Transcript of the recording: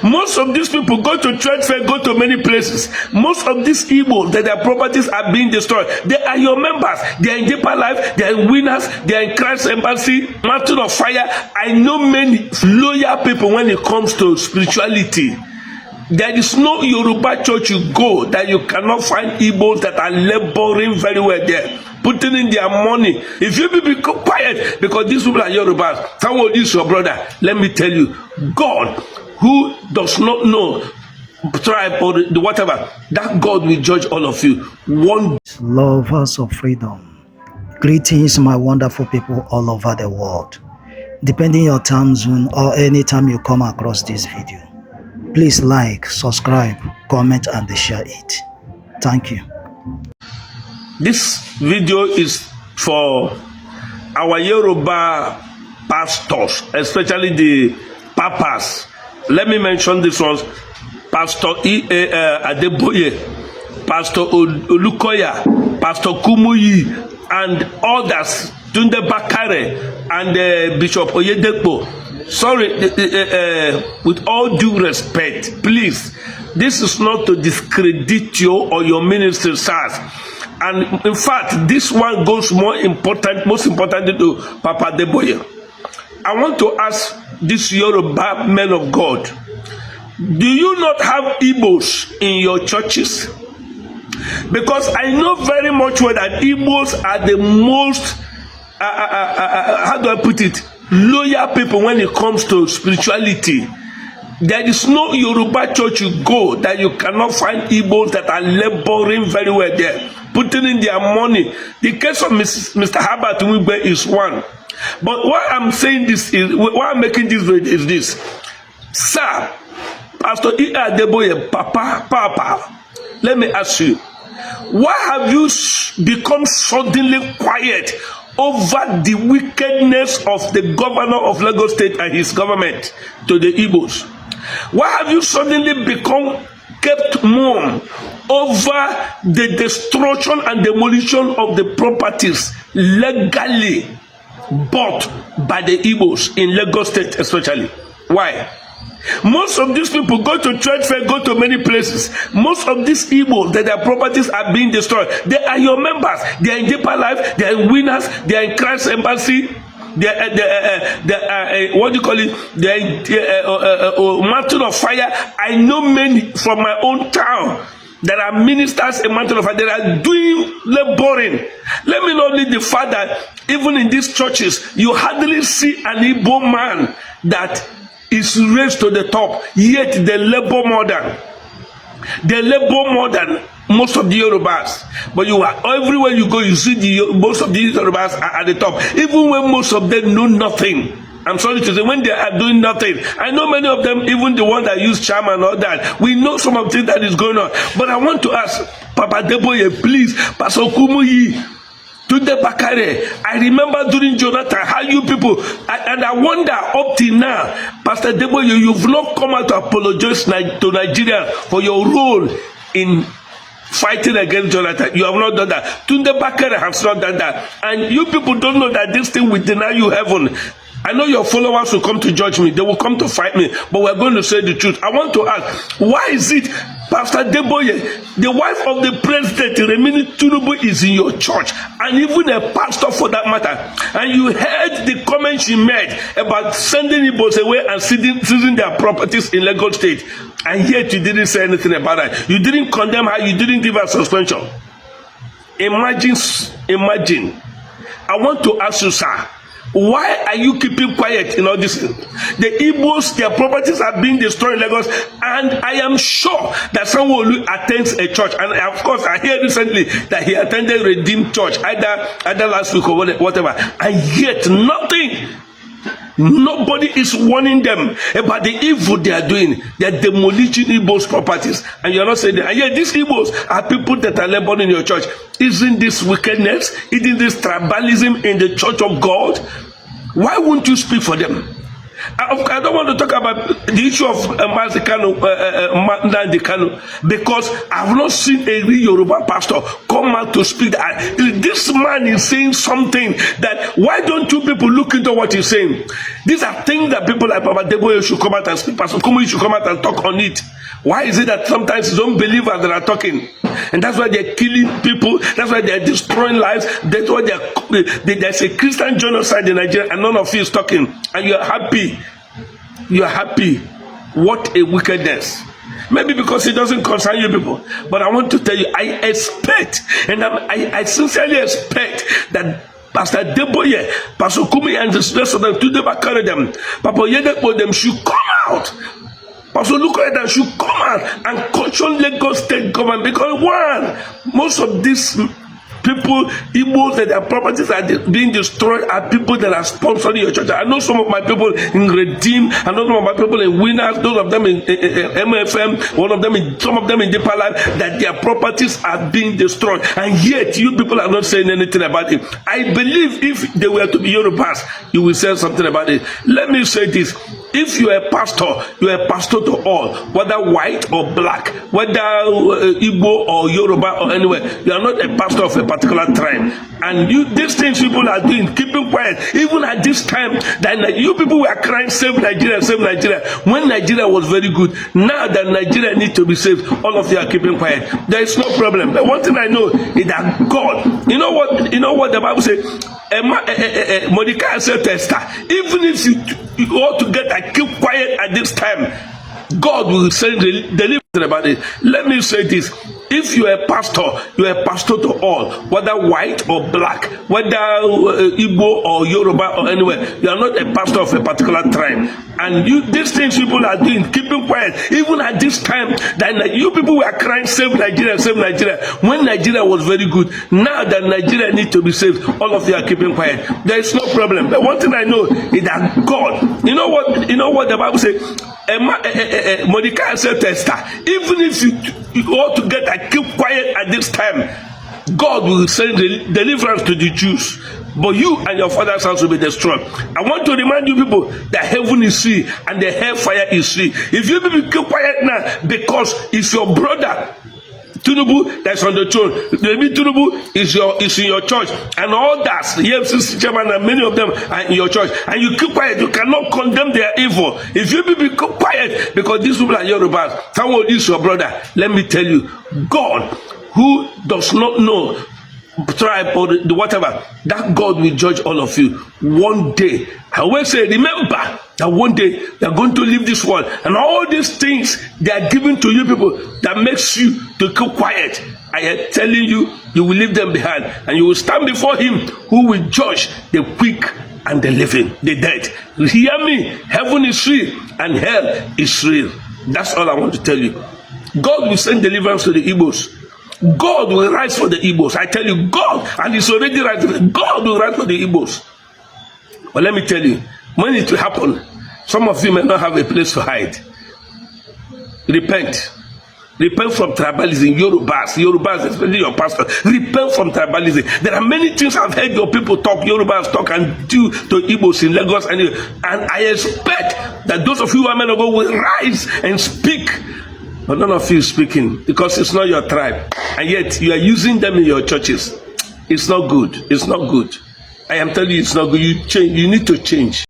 Most of these people go to trade fair, go to many places. Most of these Igbo that their properties are being destroyed. They are your members. They are in deeper life. They are in winners. They are in Christ Embassy, Mountain of Fire. I know many loyal people when it comes to spirituality. There is no Yoruba church you go that you cannot find Igbos that are laboring very well there, putting in their money. If you be quiet because these people are Yorubas, someone is your brother. Let me tell you, God, who does not know tribe or the whatever, that God will judge all of you. One lovers of freedom, greetings, my wonderful people all over the world. Depending your time zone or anytime you come across this video, please like, subscribe, comment, and share it. Thank you. This video is for our Yoruba pastors, especially the papas. Let me mention this one: Pastor Adeboye, Pastor Olukoya, Pastor Kumuyi, and others, Tunde Bakare, and Bishop Oyedepo. Sorry, with all due respect, please, this is not to discredit you or your ministry, sirs. And in fact, this one goes most importantly to Papa Adeboye. I want to ask this Yoruba men of God, do you not have Igbos in your churches? Because I know very much well that Igbos are the most, how do I put it, loyal people when it comes to spirituality. There is no Yoruba church you go that you cannot find Igbos that are laboring very well there, putting in their money. The case of Mr. Herbert Wigbe is one. But why I'm saying this is, why I'm making this video is this. Sir, Pastor Adeboye, Papa, let me ask you, why have you become suddenly quiet over the wickedness of the governor of Lagos State and his government to the Igbos? Why have you suddenly become kept mum over the destruction and demolition of the properties legally bought by the Igbos in Lagos State especially? Why? Most of these people go to trade fair, go to many places. Most of these Igbo that their properties are being destroyed. They are your members. They are in deeper life. They are in winners. They are in Christ Embassy. They are what do you call it? They are Mountain of Fire. I know many from my own town that are ministers in Mountain of Fire. They are doing laboring. Let me not leave the fact that even in these churches, you hardly see an Igbo man that is raised to the top, yet they labor more than most of the Yorubas. But you are everywhere you go, you see most of the Yorubas are at the top, even when most of them know nothing. I'm sorry to say, when they are doing nothing. I know many of them, even the ones that use charm and all that, we know some of the things that is going on. But I want to ask Papa Adeboye, please, Pastor Kumuyi, Tunde Bakare, I remember during Jonathan how you people, and I wonder up till now, Pastor Adeboye, you've not come out to apologize to Nigeria for your role in fighting against Jonathan. You have not done that. Tunde Bakare has not done that. And you people don't know that this thing will deny you heaven. I know your followers will come to judge me. They will come to fight me. But we're going to say the truth. I want to ask, why is it Pastor Adeboye, the wife of the president, Remini Tinubu, is in your church, and even a pastor for that matter, and you heard the comments she made about sending Igbos away and seizing their properties in Lagos State, and yet you didn't say anything about that. You didn't condemn her. You didn't give her suspension. Imagine. I want to ask you, sir, why are you keeping quiet in all this? The Igbos, their properties are being destroyed in Lagos, and I am sure that someone attends a church. And of course, I heard recently that he attended Redeemed Church, either last week or whatever, and yet nothing. Nobody is warning them about the evil they are doing. They are demolishing Igbos' properties, and you are not saying that. And yet these Igbos are people that are laboring in your church. Isn't this wickedness? Isn't this tribalism in the church of God? Why won't you speak for them? I don't want to talk about the issue of Nnamdi Kanu, because I've not seen a real Yoruba pastor come out to speak that this man is saying something that, why don't you people look into what he's saying? These are things that people like Baba Deboye should come out and speak. Pastor Kumuyi should come out and talk on it. Why is it that sometimes it's unbelievers that are talking? And that's why they're killing people. That's why they're destroying lives. That's why there's a Christian genocide in Nigeria and none of you is talking. And you're happy. You're happy. What a wickedness. Maybe because it doesn't concern you people. But I want to tell you, I expect, and I sincerely expect that Pastor Deboye, Pastor Kumuyi, and the rest of them, to carry them, Papa Oyedepo, them should come out. Pastor Lukoyeda should come out and caution Lagos state government, because one, most of these people, Igbos, that their properties are being destroyed, are people that are sponsoring your church. I know some of my people in Redeem, I know some of my people in Winners, those of them in MFM, some of them in Deeper Life, that their properties are being destroyed. And yet, you people are not saying anything about it. I believe if they were to be Yorubas, you will say something about it. Let me say this. If you are a pastor to all, whether white or black, whether Igbo or Yoruba or anywhere. You are not a pastor of a particular tribe. And these things people are doing, keeping quiet, even at this time, that you people were crying, save Nigeria, when Nigeria was very good. Now that Nigeria needs to be saved, all of you are keeping quiet. There is no problem. But one thing I know is that God, you know what the Bible says? Mordecai said to Esther, even if you ought to get and keep quiet at this time, God will send deliverance about it. Let me say this. If you are a pastor to all, whether white or black, whether Igbo or Yoruba or anywhere. You are not a pastor of a particular tribe. And these things people are doing, keeping quiet, even at this time, that you people were crying, save Nigeria, when Nigeria was very good. Now that Nigeria needs to be saved, all of you are keeping quiet. There is no problem. But one thing I know is that God, you know what the Bible says? Mordecai said to Esther, even if you ought to get and keep quiet at this time, God will send deliverance to the Jews, but you and your father's house will be destroyed. I want to remind you people that heaven is free and the hellfire is free. If you people keep quiet now, because it's your brother Tinubu that's on the throne. Maybe Tinubu is in your church, and all that, the EFCC chairman and many of them are in your church, and you keep quiet. You cannot condemn their evil. If you people keep quiet, because these people are Yorubas, someone is your brother. Let me tell you, God, who does not know tribe or the whatever, that God will judge all of you one day. I always say, remember that one day they are going to leave this world, and all these things they are giving to you people that makes you to keep quiet, I am telling you, you will leave them behind, and you will stand before him who will judge the quick and the living, the dead. You hear me? Heaven is real and hell is real. That's all I want to tell you. God will send deliverance to the Igbos. God will rise for the Igbos. I tell you, God, and it's already rising. God will rise for the Igbos. But let me tell you, when it will happen, some of you may not have a place to hide. Repent. Repent from tribalism. Yorubas, especially your pastor. Repent from tribalism. There are many things I've heard your people talk, Yorubas talk and do to Igbos in Lagos, and I expect that those of you who are men of God will rise and speak. But none of you is speaking, because it's not your tribe. And yet you are using them in your churches. It's not good. It's not good. I am telling you, it's not good. You need to change.